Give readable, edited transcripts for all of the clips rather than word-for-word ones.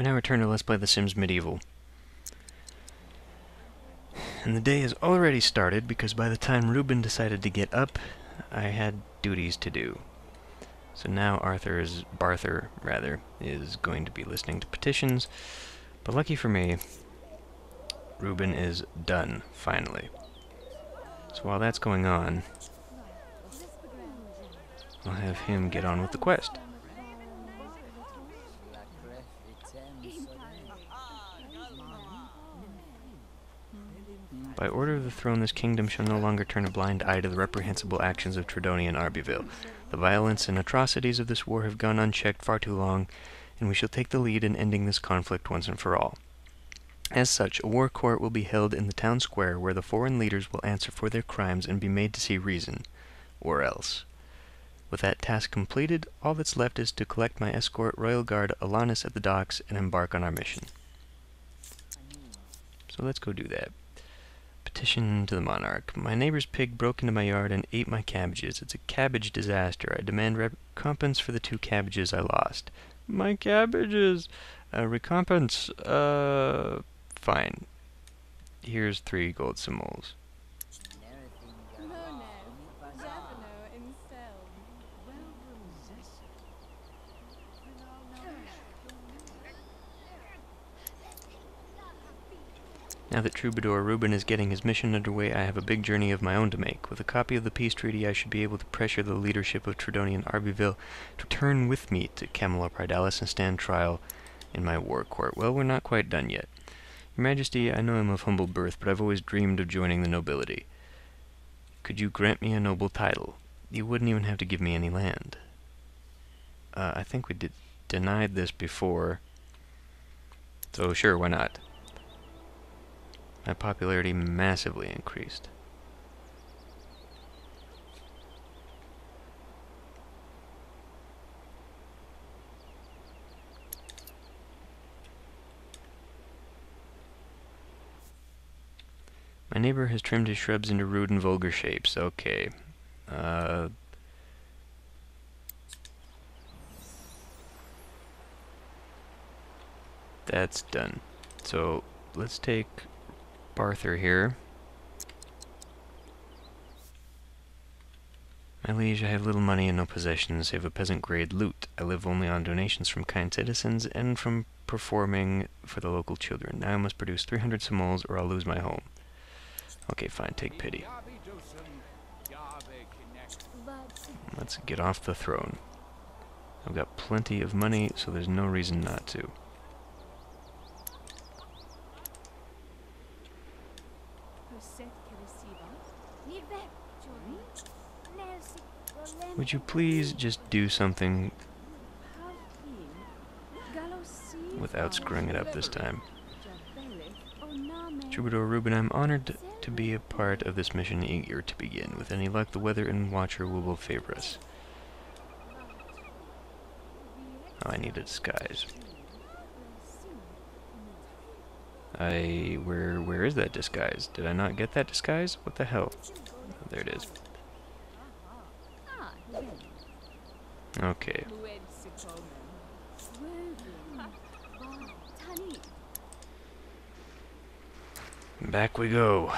We now return to Let's Play The Sims Medieval. And the day has already started because by the time Ruben decided to get up, I had duties to do. So now Barther is going to be listening to petitions, but lucky for me, Ruben is done, finally. So while that's going on, I'll have him get on with the quest. By order of the throne, this kingdom shall no longer turn a blind eye to the reprehensible actions of Tredoni and Arbiville. The violence and atrocities of this war have gone unchecked far too long, and we shall take the lead in ending this conflict once and for all. As such, a war court will be held in the town square where the foreign leaders will answer for their crimes and be made to see reason, or else. With that task completed, all that's left is to collect my escort, Royal Guard Alanis at the docks, and embark on our mission. So let's go do that. Petition to the monarch. My neighbor's pig broke into my yard and ate my cabbages. It's a cabbage disaster. I demand recompense for the 2 cabbages I lost. My cabbages! Recompense, fine. Here's 3 gold simoles. Now that Troubadour Ruben is getting his mission underway, I have a big journey of my own to make. With a copy of the peace treaty, I should be able to pressure the leadership of Tredoni and Arbiville to return with me to Camelot Pridalis and stand trial in my war court. Well, we're not quite done yet. Your Majesty, I know I'm of humble birth, but I've always dreamed of joining the nobility. Could you grant me a noble title? You wouldn't even have to give me any land. I think we denied this before. So sure, why not? My popularity massively increased. My neighbor has trimmed his shrubs into rude and vulgar shapes. Okay. That's done. So let's take Barther here. My liege, I have little money and no possessions, save a peasant-grade loot. I live only on donations from kind citizens and from performing for the local children. Now I must produce 300 simoles or I'll lose my home. Okay, fine, take pity. Let's get off the throne. I've got plenty of money, so there's no reason not to. Would you please just do something without screwing it up this time? Troubadour Ruben, I'm honored to be a part of this mission, eager to begin. With any luck, the weather and Watcher will favor us. Oh, I need a disguise. Where is that disguise? Did I not get that disguise? What the hell? Oh, there it is. Okay. Back we go.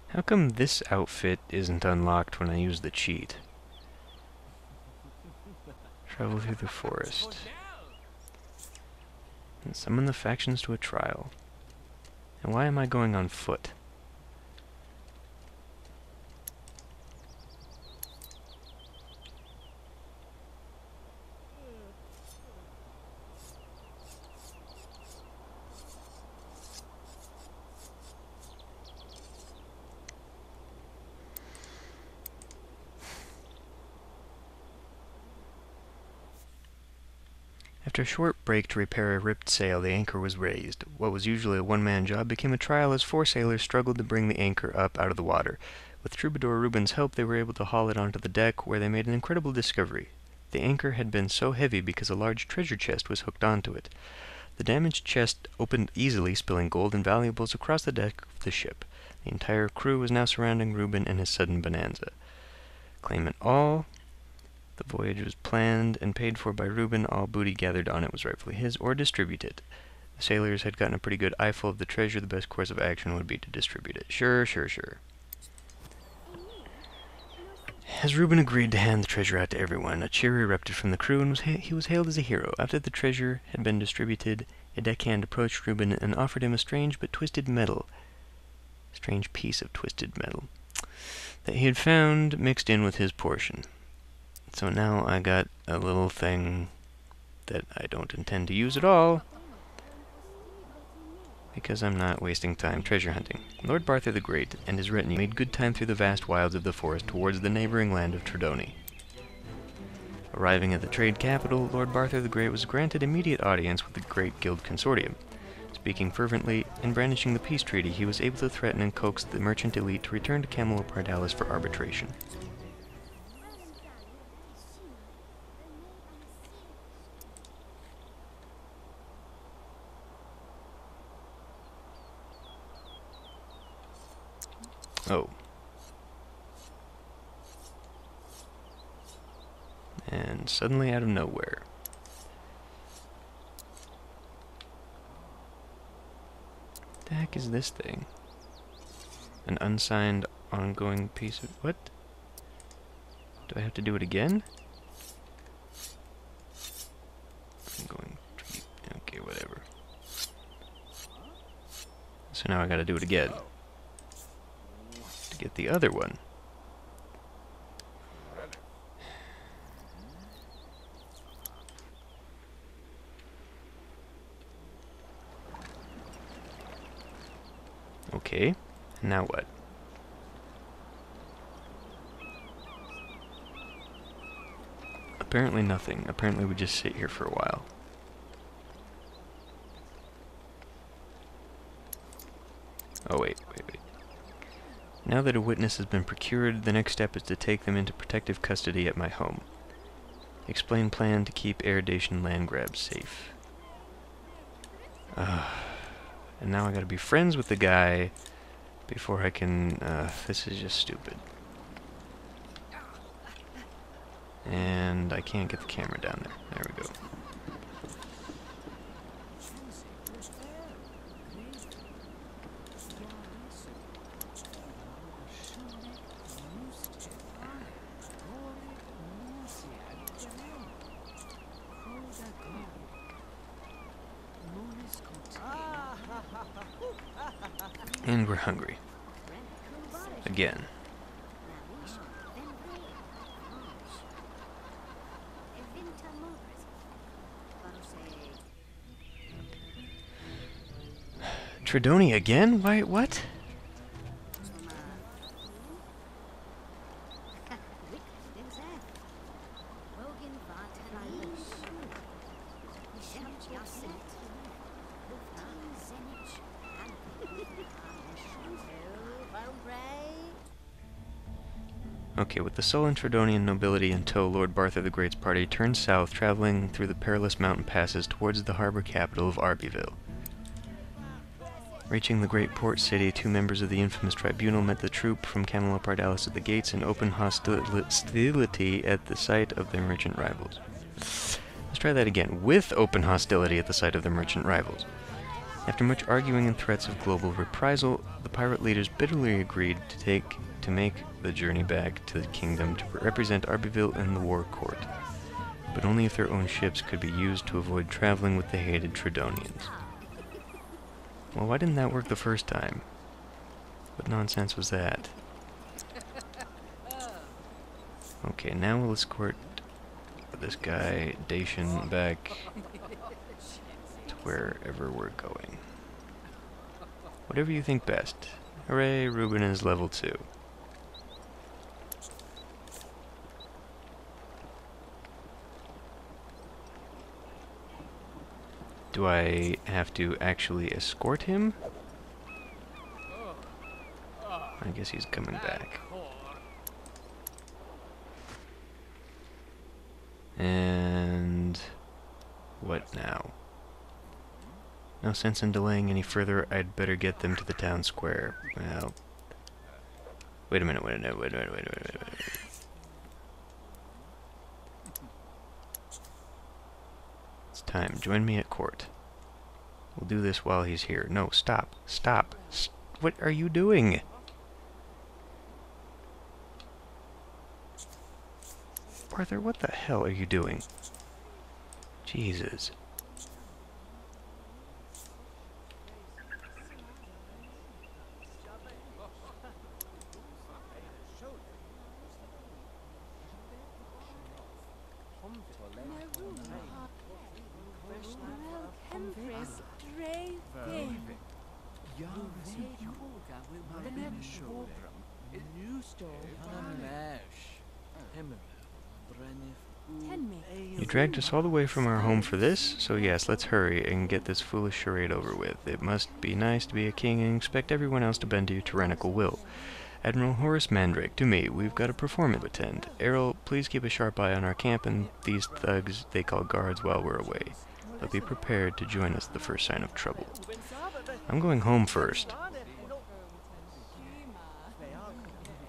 How come this outfit isn't unlocked when I use the cheat? Travel through the forest. And summon the factions to a trial. And why am I going on foot? After a short break to repair a ripped sail, the anchor was raised. What was usually a one-man job became a trial as 4 sailors struggled to bring the anchor up out of the water. With Troubadour Reuben's help, they were able to haul it onto the deck, where they made an incredible discovery. The anchor had been so heavy because a large treasure chest was hooked onto it. The damaged chest opened easily, spilling gold and valuables across the deck of the ship. The entire crew was now surrounding Reuben and his sudden bonanza. Claim it all. The voyage was planned and paid for by Reuben. All booty gathered on it was rightfully his or distributed. The sailors had gotten a pretty good eyeful of the treasure. The best course of action would be to distribute it. Sure. As Reuben agreed to hand the treasure out to everyone, a cheer erupted from the crew, and he was hailed as a hero. After the treasure had been distributed, a deckhand approached Reuben and offered him a strange piece of twisted metal that he had found mixed in with his portion. So now I got a little thing that I don't intend to use at all, because I'm not wasting time treasure hunting. Lord Barthur the Great and his retinue made good time through the vast wilds of the forest towards the neighboring land of Tredoni. Arriving at the trade capital, Lord Barthur the Great was granted immediate audience with the Great Guild Consortium. Speaking fervently and brandishing the peace treaty, he was able to threaten and coax the merchant elite to return to Camelot Pardalis for arbitration. Oh. And suddenly out of nowhere. What the heck is this thing? An unsigned ongoing piece of... what? Do I have to do it again? Ongoing treat. Okay, whatever. So now I gotta do it again. To get the other one. Okay, now what? Apparently nothing. Apparently we just sit here for a while. Oh, wait. Now that a witness has been procured, the next step is to take them into protective custody at my home. Explain plan to keep Aerodation land grabs safe. And now I gotta be friends with the guy before I can... this is just stupid. And I can't get the camera down there. There we go. And we're hungry. Again. Tredoni again? Why, what? Okay, with the sullen Tredonian nobility in tow, Lord Barthur the Great's party turned south, traveling through the perilous mountain passes towards the harbor capital of Arbyville. Reaching the great port city, two members of the infamous tribunal met the troop from Camelot Pardalis at the gates in open hostility at the sight of their merchant rivals. Let's try that again. With open hostility at the sight of their merchant rivals. After much arguing and threats of global reprisal, the pirate leaders bitterly agreed to make the journey back to the kingdom to represent Arbyville in the war court, but only if their own ships could be used to avoid traveling with the hated Tredonians. Well, why didn't that work the first time? What nonsense was that? Okay, now we'll escort this guy, Dacian, back to wherever we're going. Whatever you think best. Hooray, Reuben is level 2. Do I have to actually escort him? I guess he's coming back. What now? No sense in delaying any further. I'd better get them to the town square. Well, wait a minute, wait a minute, wait a minute, wait a minute, wait a minute. It's time. Join me at court. We'll do this while he's here. No, stop. Stop. What are you doing? Arthur, what the hell are you doing? Jesus. You dragged us all the way from our home for this, so yes, let's hurry and get this foolish charade over with. It must be nice to be a king and expect everyone else to bend to your tyrannical will. Admiral Horace Mandrake, to me, we've got a performance to attend. Errol, please keep a sharp eye on our camp and these thugs they call guards while we're away. They'll be prepared to join us at the first sign of trouble. I'm going home first.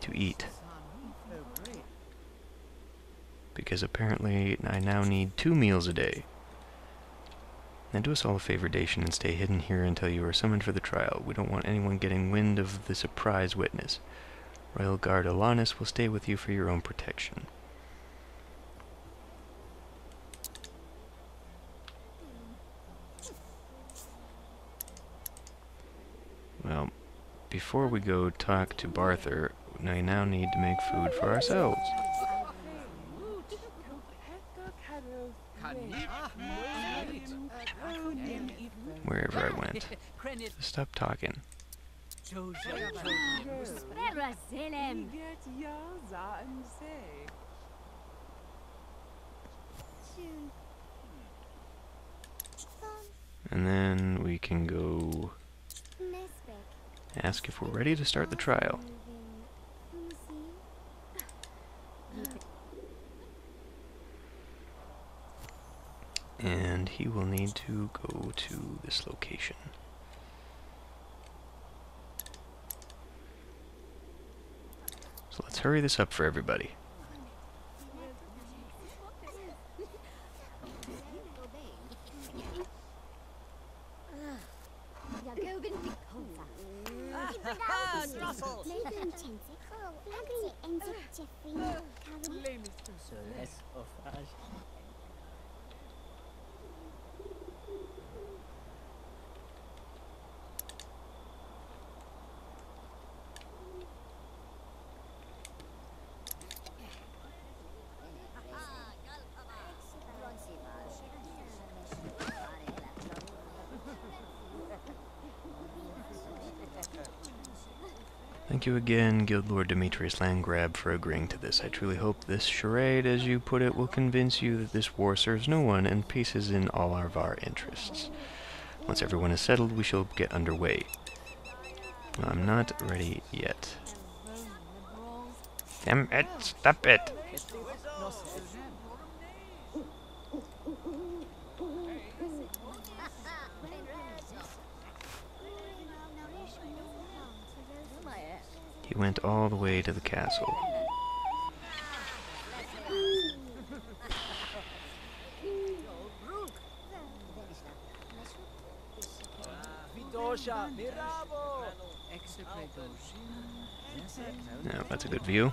To eat. Because apparently I now need 2 meals a day. Now do us all a favor, Dacian, and stay hidden here until you are summoned for the trial. We don't want anyone getting wind of the surprise witness. Royal Guard Alanis will stay with you for your own protection. Well, before we go talk to Barther, we now need to make food for ourselves. Wherever I went. Stop talking. And then we can go ask if we're ready to start the trial. And he will need to go to this location. So let's hurry this up for everybody. Thank you again, Guild Lord Demetrius Landgrab, for agreeing to this. I truly hope this charade, as you put it, will convince you that this war serves no one and peace is in all of our interests. Once everyone is settled, we shall get underway. I'm not ready yet. Damn it! Stop it! He went all the way to the castle. Now, that's a good view.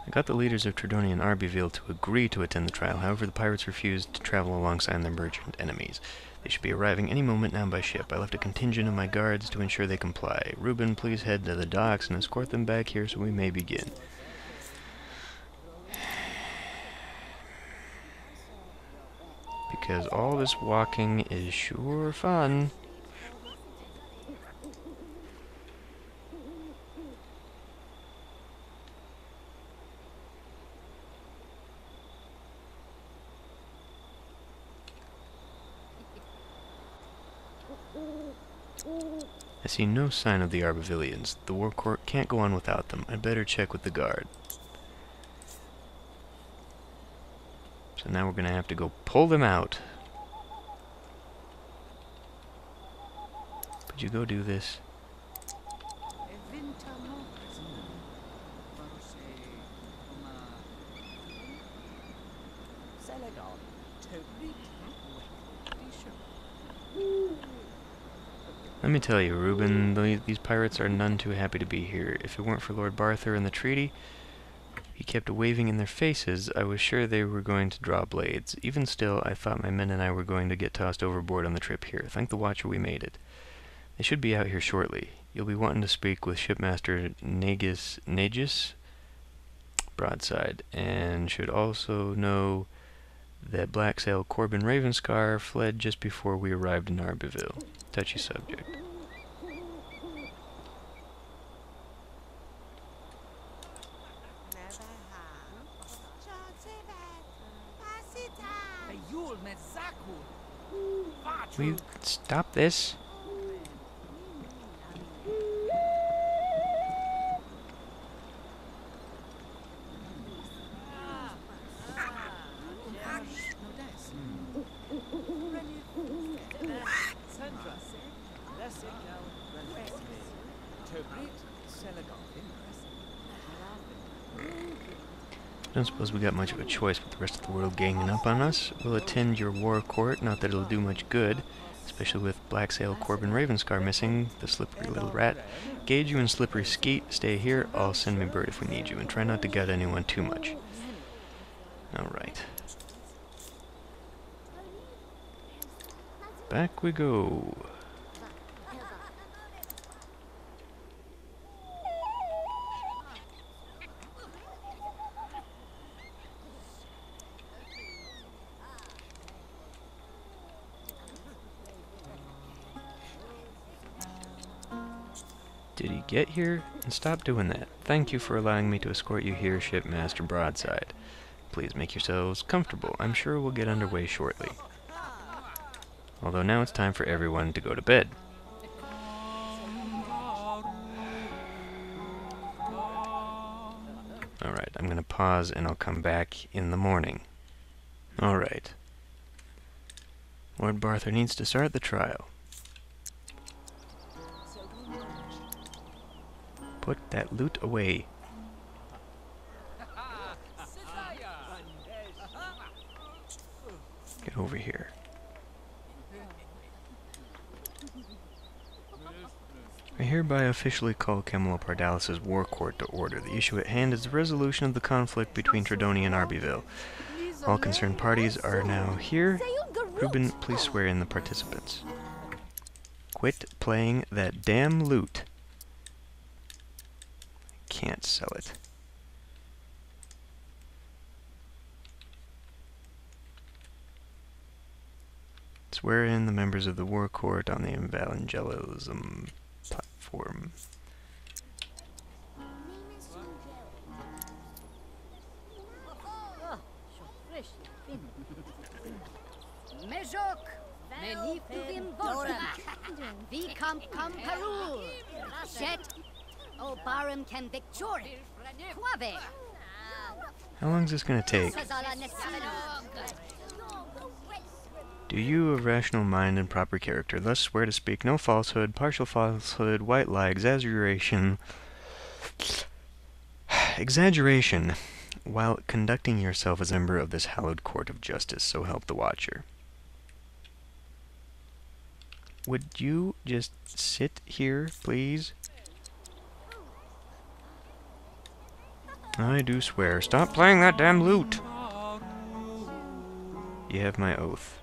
I got the leaders of Tredonian and Arbiville to agree to attend the trial. However, the pirates refused to travel alongside their merchant enemies. They should be arriving any moment now by ship. I left a contingent of my guards to ensure they comply. Reuben, please head to the docks and escort them back here so we may begin. Because all this walking is sure fun. I see no sign of the Arbivillians. The war court can't go on without them. I'd better check with the guard. So now we're gonna have to go pull them out. Could you go do this? Let me tell you, Reuben, these pirates are none too happy to be here. If it weren't for Lord Barthur and the treaty he kept waving in their faces, I was sure they were going to draw blades. Even still, I thought my men and I were going to get tossed overboard on the trip here. Thank the Watcher we made it. They should be out here shortly. You'll be wanting to speak with Shipmaster Nagis broadside, and should also know that Black Sail Corbin Ravenscar fled just before we arrived in Arbiville. Touchy subject. Will you stop this? I don't suppose we got much of a choice with the rest of the world ganging up on us. We'll attend your war court, not that it'll do much good, especially with Black Sail Corbin Ravenscar missing, the slippery little rat. Gage, you and Slippery Skeet, stay here. I'll send me bird if we need you, and try not to gut anyone too much. Alright. Back we go. Did he get here? And stop doing that. Thank you for allowing me to escort you here, Shipmaster Broadside. Please make yourselves comfortable. I'm sure we'll get underway shortly. Although now it's time for everyone to go to bed. Alright, I'm gonna pause and I'll come back in the morning. Alright. Lord Barthur needs to start the trial. Put that loot away. Get over here. I hereby officially call Camelot Pardalis' war court to order. The issue at hand is the resolution of the conflict between Tridonia and Arbiville. All concerned parties are now here. Reuben, please swear in the participants. Quit playing that damn lute. Can't sell it. Swear in the members of the war court on the evangelism platform. How long is this going to take? Do you, of rational mind and proper character, thus swear to speak no falsehood, partial falsehood, white lie, exaggeration, while conducting yourself as a member of this hallowed court of justice, so help the Watcher? Would you just sit here, please? I do swear. Stop playing that damn lute! You have my oath.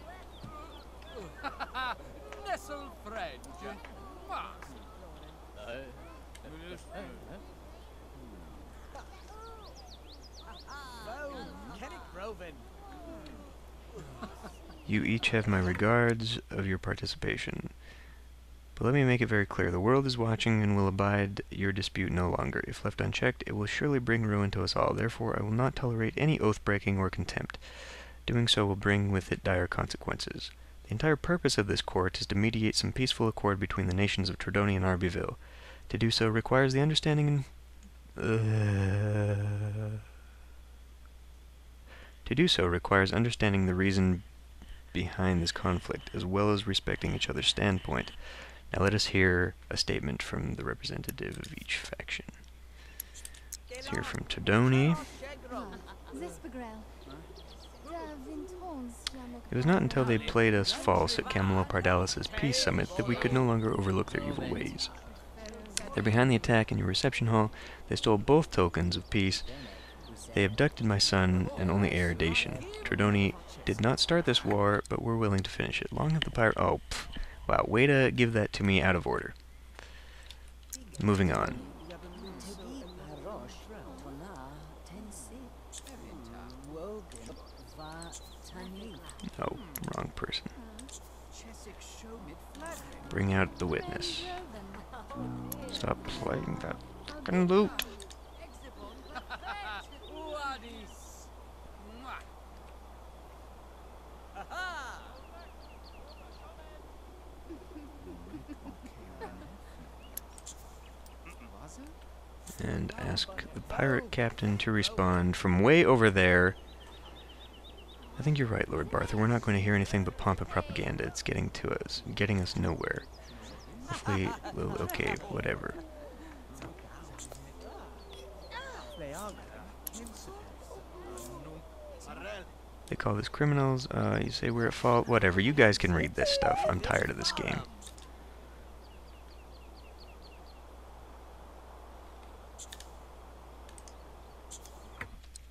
You each have my regards of your participation. But let me make it very clear, the world is watching and will abide your dispute no longer. If left unchecked, it will surely bring ruin to us all. Therefore, I will not tolerate any oath-breaking or contempt. Doing so will bring with it dire consequences. The entire purpose of this court is to mediate some peaceful accord between the nations of Tridonia and Arbyville. To do so requires the understanding the reason behind this conflict, as well as respecting each other's standpoint. Now let us hear a statement from the representative of each faction. Let's hear from Tridonia. It was not until they played us false at Camelot Pardalis' peace summit that we could no longer overlook their evil ways. They're behind the attack in your reception hall. They stole both tokens of peace. They abducted my son and only heir, Dacian. Tridonia did not start this war, but we're willing to finish it. Long live the pirate. Oh, pff. Wow, way to give that to me out of order. Moving on. Oh, wrong person. Bring out the witness. Stop playing that fucking loot. And ask the pirate captain to respond from way over there. I think you're right, Lord Barther. We're not going to hear anything but pomp and propaganda. It's getting us nowhere. Hopefully, well, okay, whatever. They call this criminals. You say we're at fault. Whatever. You guys can read this stuff. I'm tired of this game.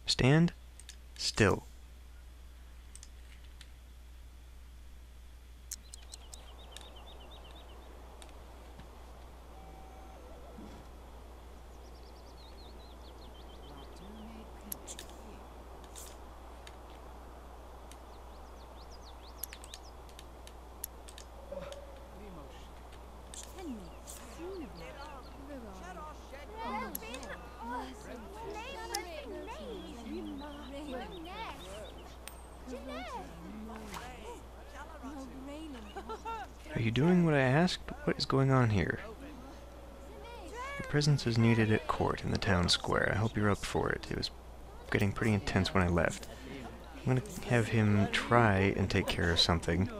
Stand still. Are you doing what I asked? What is going on here? Your presence is needed at court in the town square. I hope you're up for it. It was getting pretty intense when I left. I'm going to have him try and take care of something.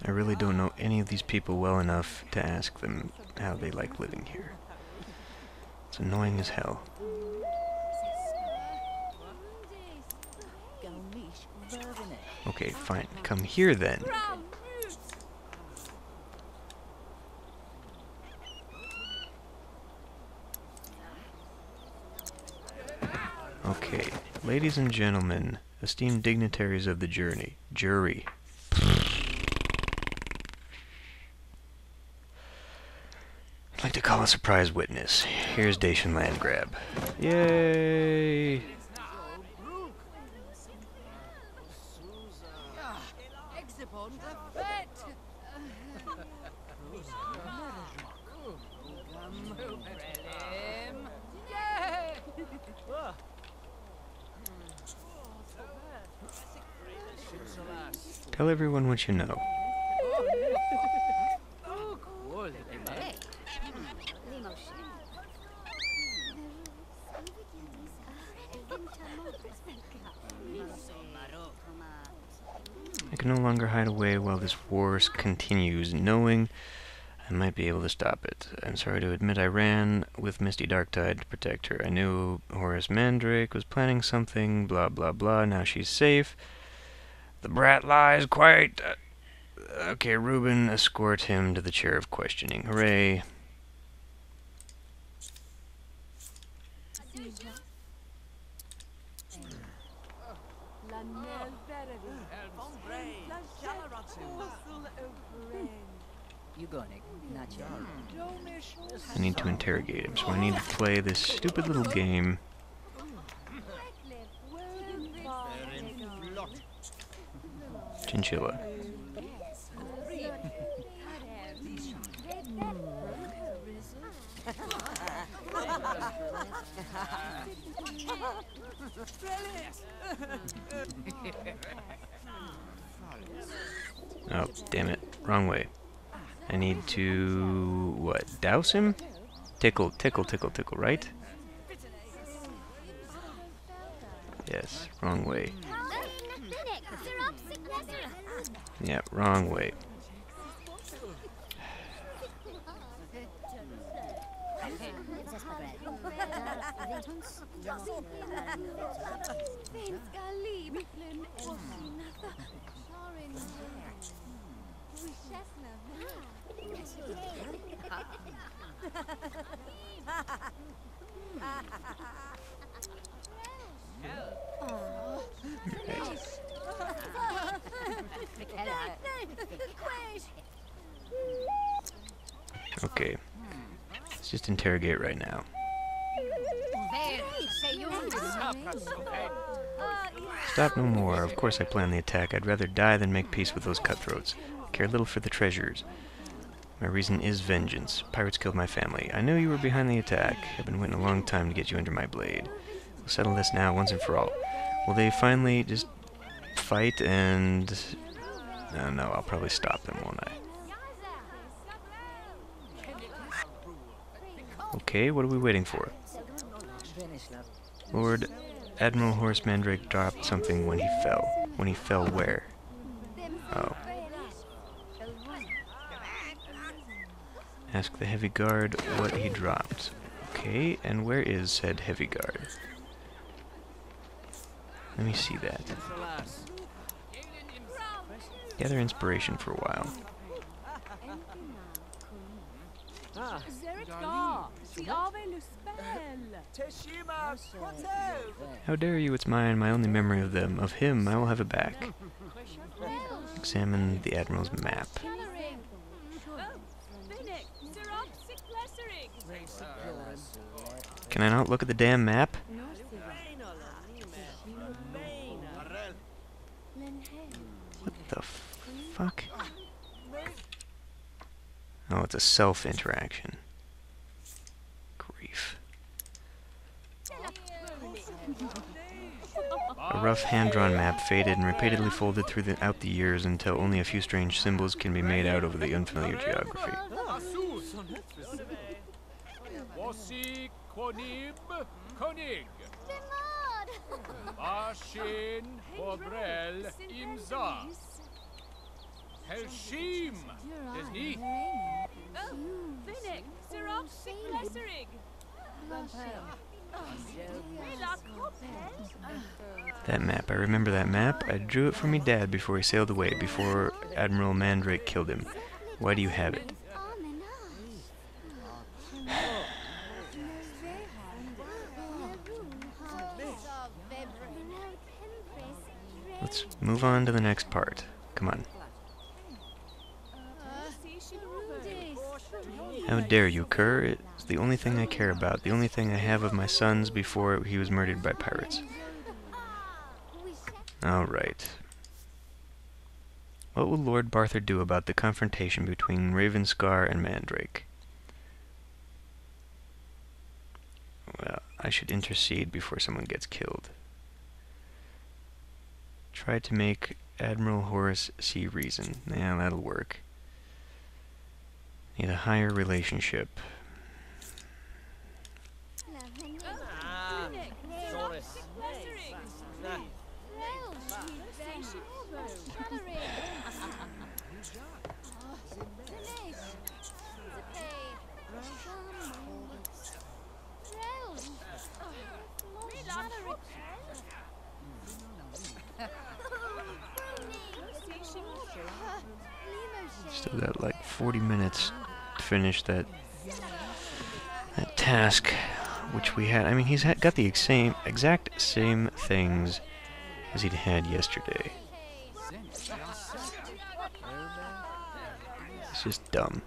I really don't know any of these people well enough to ask them how they like living here. It's annoying as hell. Okay, fine. Come here then. Okay, ladies and gentlemen, esteemed dignitaries of the jury. I'd like to call a surprise witness. Here's Dacian Landgrab. Yay! Tell everyone what you know. I can no longer hide away while this war continues, knowing I might be able to stop it. I'm sorry to admit I ran with Misty Darktide to protect her. I knew Horace Mandrake was planning something, blah blah blah. Now she's safe. The brat lies quite... okay, Reuben, escort him to the chair of questioning. Hooray. I need to interrogate him, so I need to play this stupid little game. chinchilla. Oh, damn it. Wrong way. I need to... what? Douse him? Tickle, tickle, tickle, tickle, right? Yes, wrong way. Yeah, wrong way. Okay. Let's just interrogate right now. Stop no more. Of course I plan the attack. I'd rather die than make peace with those cutthroats. I care little for the treasures. My reason is vengeance. Pirates killed my family. I knew you were behind the attack. I've been waiting a long time to get you under my blade. We'll settle this now, once and for all. Will they finally just fight and... no, I'll probably stop them, won't I? Okay, what are we waiting for? Lord Admiral Horse Mandrake dropped something when he fell. When he fell where? Oh. Ask the heavy guard what he dropped. Okay, and where is said heavy guard? Let me see that. Gather inspiration for a while. How dare you, it's mine, my only memory of them. Of him, I will have it back. Examine the Admiral's map. Can I not look at the damn map? What the fuck? Oh, it's a self-interaction. Grief. A rough hand-drawn map faded and repeatedly folded throughout the years until only a few strange symbols can be made out over the unfamiliar geography. That map, I remember that map. I drew it for me dad before he sailed away, before Admiral Mandrake killed him. Why do you have it? Let's move on to the next part. Come on. How dare you, cur? It's the only thing I care about, the only thing I have of my son's before he was murdered by pirates. Alright. What will Lord Barthor do about the confrontation between Ravenscar and Mandrake? Well, I should intercede before someone gets killed. Try to make Admiral Horace see reason. Yeah, that'll work. Need a higher relationship. Still got like 40 minutes to finish that task, which we had. I mean, he's got the exact same things as he'd had yesterday. It's just dumb.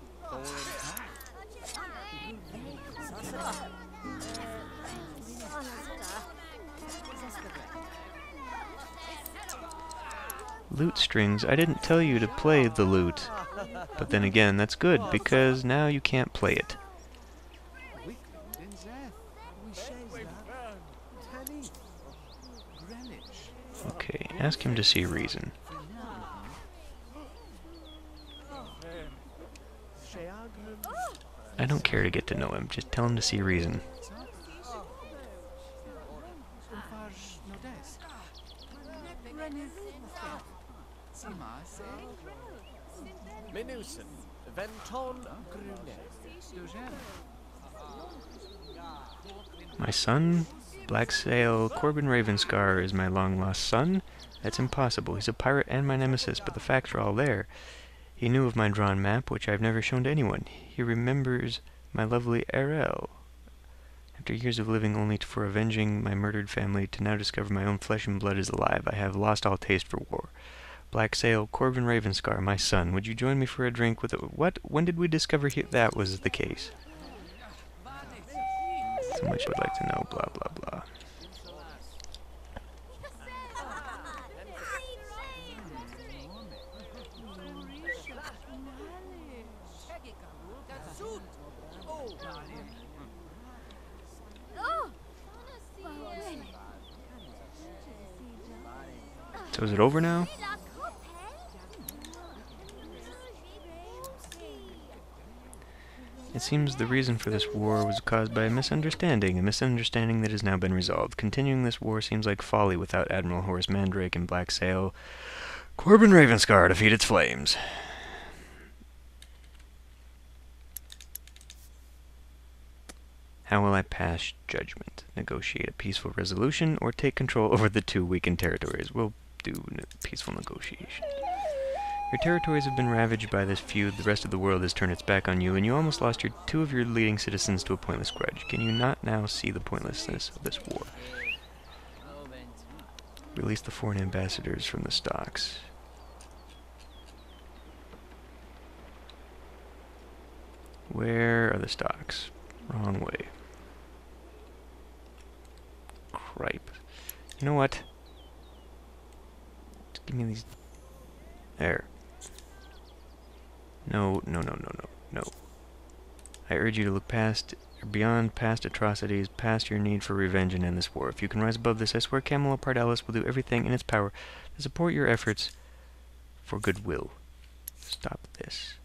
Lute strings. I didn't tell you to play the lute. But then again, that's good, because now you can't play it. Okay, ask him to see reason. I don't care to get to know him, just tell him to see reason. My son? Blacksail Corbin Ravenscar is my long-lost son? That's impossible. He's a pirate and my nemesis, but the facts are all there. He knew of my drawn map, which I've never shown to anyone. He remembers my lovely Arel. After years of living only for avenging my murdered family, to now discover my own flesh and blood is alive, I have lost all taste for war. Blacksail Corbin Ravenscar, my son, would you join me for a drink with a... What? When did we discover that was the case? So much I'd like to know, blah, blah, blah. So is it over now? It seems the reason for this war was caused by a misunderstanding that has now been resolved. Continuing this war seems like folly without Admiral Horace Mandrake and Blacksail Corbin Ravenscar to feed its flames. How will I pass judgment? Negotiate a peaceful resolution or take control over the two weakened territories? We'll do peaceful negotiation. Your territories have been ravaged by this feud, the rest of the world has turned its back on you, and you almost lost two of your leading citizens to a pointless grudge. Can you not now see the pointlessness of this war? Release the foreign ambassadors from the stocks. Where are the stocks? Wrong way. Cripe. You know what? Just give me these... There. No. I urge you to look beyond past atrocities, past your need for revenge, and end this war. If you can rise above this, I swear Camelot Pardalis will do everything in its power to support your efforts for goodwill. Stop this.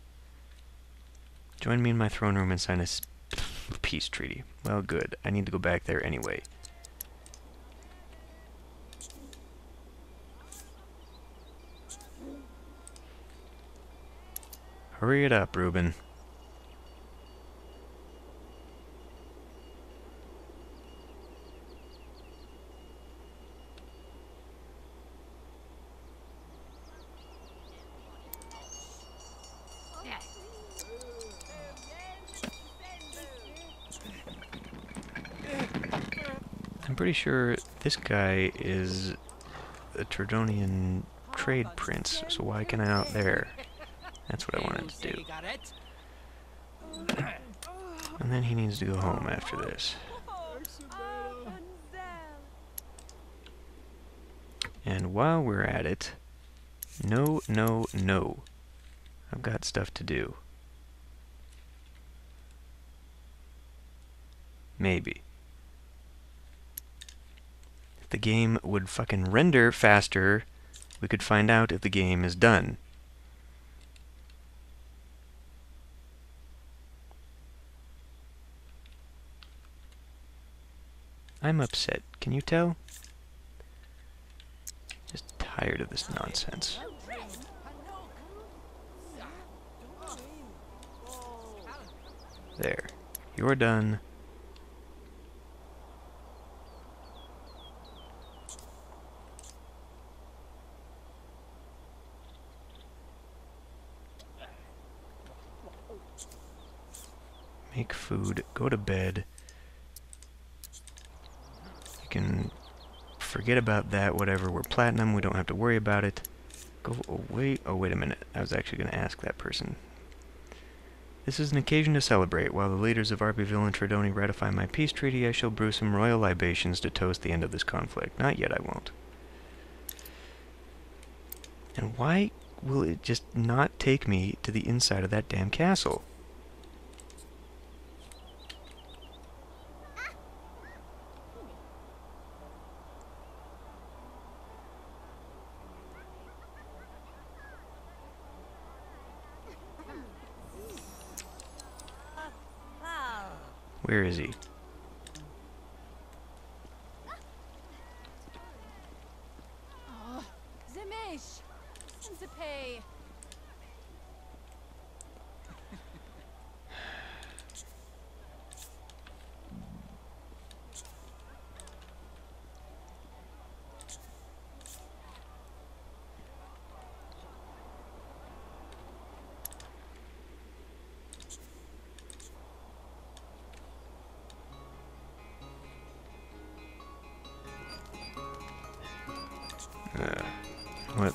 Join me in my throne room and sign a peace treaty. Well, good. I need to go back there anyway. Hurry it up, Reuben. I'm pretty sure this guy is a Tredonian trade prince, so why can I out there? That's what I wanted to do. And then he needs to go home after this. And while we're at it, no. I've got stuff to do. Maybe. If the game would fucking render faster, we could find out if the game is done. I'm upset. Can you tell? Just tired of this nonsense. There. You're done. Make food. Go to bed. You can forget about that, whatever. We're platinum, we don't have to worry about it. Go away. Oh, wait a minute. I was actually going to ask that person. This is an occasion to celebrate. While the leaders of Arbyville and Tredoni ratify my peace treaty, I shall brew some royal libations to toast the end of this conflict. Not yet, I won't. And why will it just not take me to the inside of that damn castle? Where is he? What?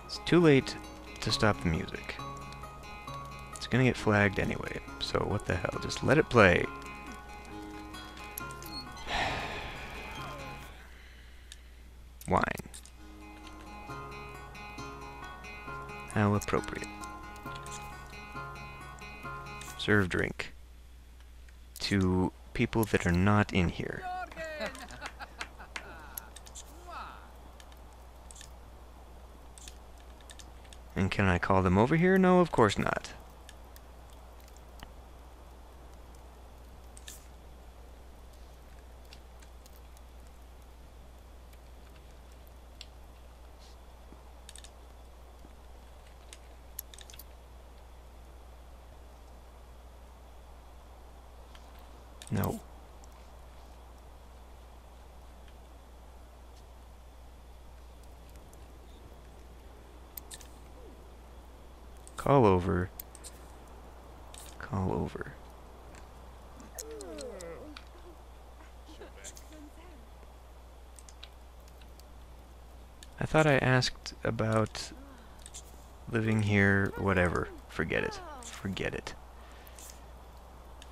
It's too late to stop the music. It's gonna get flagged anyway, so what the hell? Just let it play. Wine. How appropriate. Serve drink. To people that are not in here. And can I call them over here? No, of course not. No. Call over. Call over. I thought I asked about living here, whatever. Forget it. Forget it.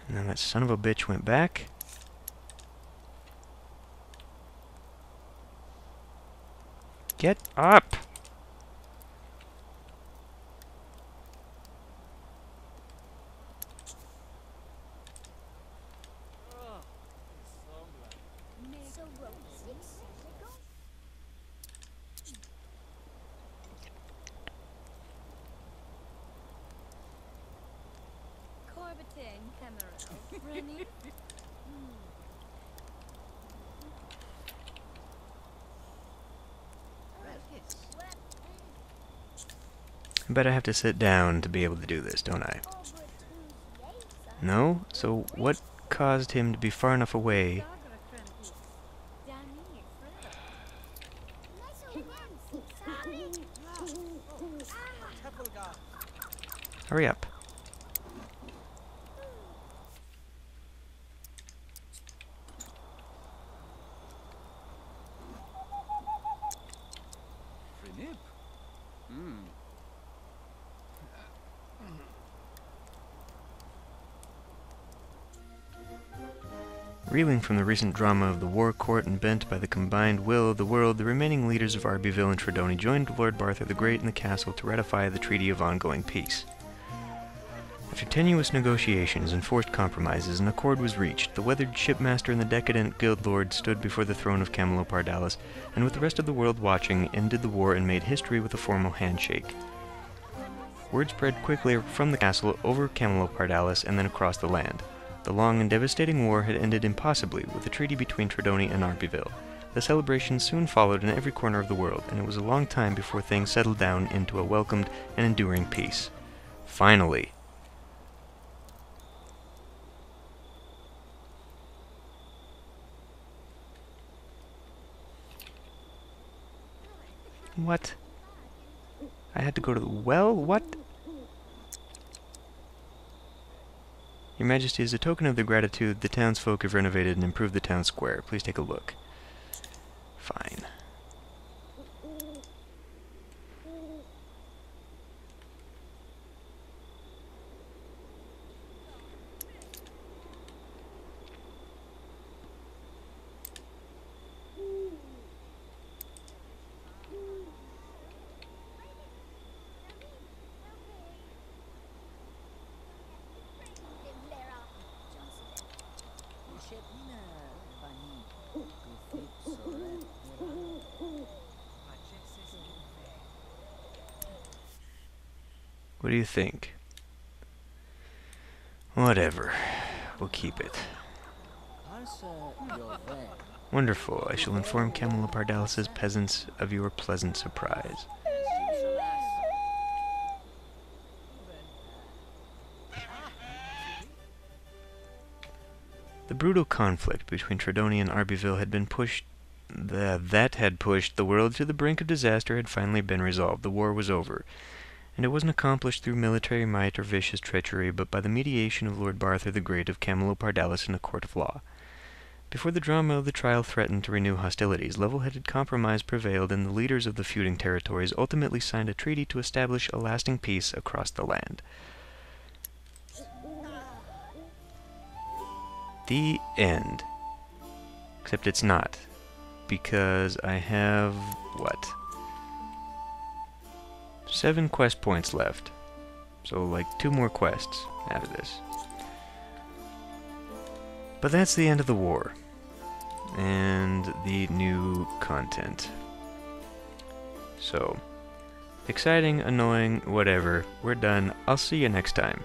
And then that son of a bitch went back. Get up! I bet I have to sit down to be able to do this, don't I? No? So what caused him to be far enough away? Hurry up. Reeling from the recent drama of the war court and bent by the combined will of the world, the remaining leaders of Arbyville and Tredoni joined Lord Barthur the Great in the castle to ratify the Treaty of Ongoing Peace. After tenuous negotiations and forced compromises, an accord was reached. The weathered shipmaster and the decadent guild lord stood before the throne of Camelopardalis, and with the rest of the world watching, ended the war and made history with a formal handshake. Word spread quickly from the castle over Camelopardalis and then across the land. The long and devastating war had ended impossibly with a treaty between Tredoni and Arbyville. The celebrations soon followed in every corner of the world, and it was a long time before things settled down into a welcomed and enduring peace. Finally! What? I had to go to the well? What? Your Majesty, as a token of their gratitude, the townsfolk have renovated and improved the town square. Please take a look. Fine. What do you think? Whatever. We'll keep it. Wonderful. I shall inform Camelopardalis' peasants of your pleasant surprise. The brutal conflict between Tridonia and Arbiville had been pushed the world to the brink of disaster had finally been resolved. The war was over, and it wasn't accomplished through military might or vicious treachery, but by the mediation of Lord Barthur the Great of Camelopardalis in a court of law. Before the drama of the trial threatened to renew hostilities, level-headed compromise prevailed, and the leaders of the feuding territories ultimately signed a treaty to establish a lasting peace across the land. The end. Except it's not, because I have, what? 7 quest points left. So, like, 2 more quests after this. But that's the end of the war. And the new content. So, exciting, annoying, whatever. We're done. I'll see you next time.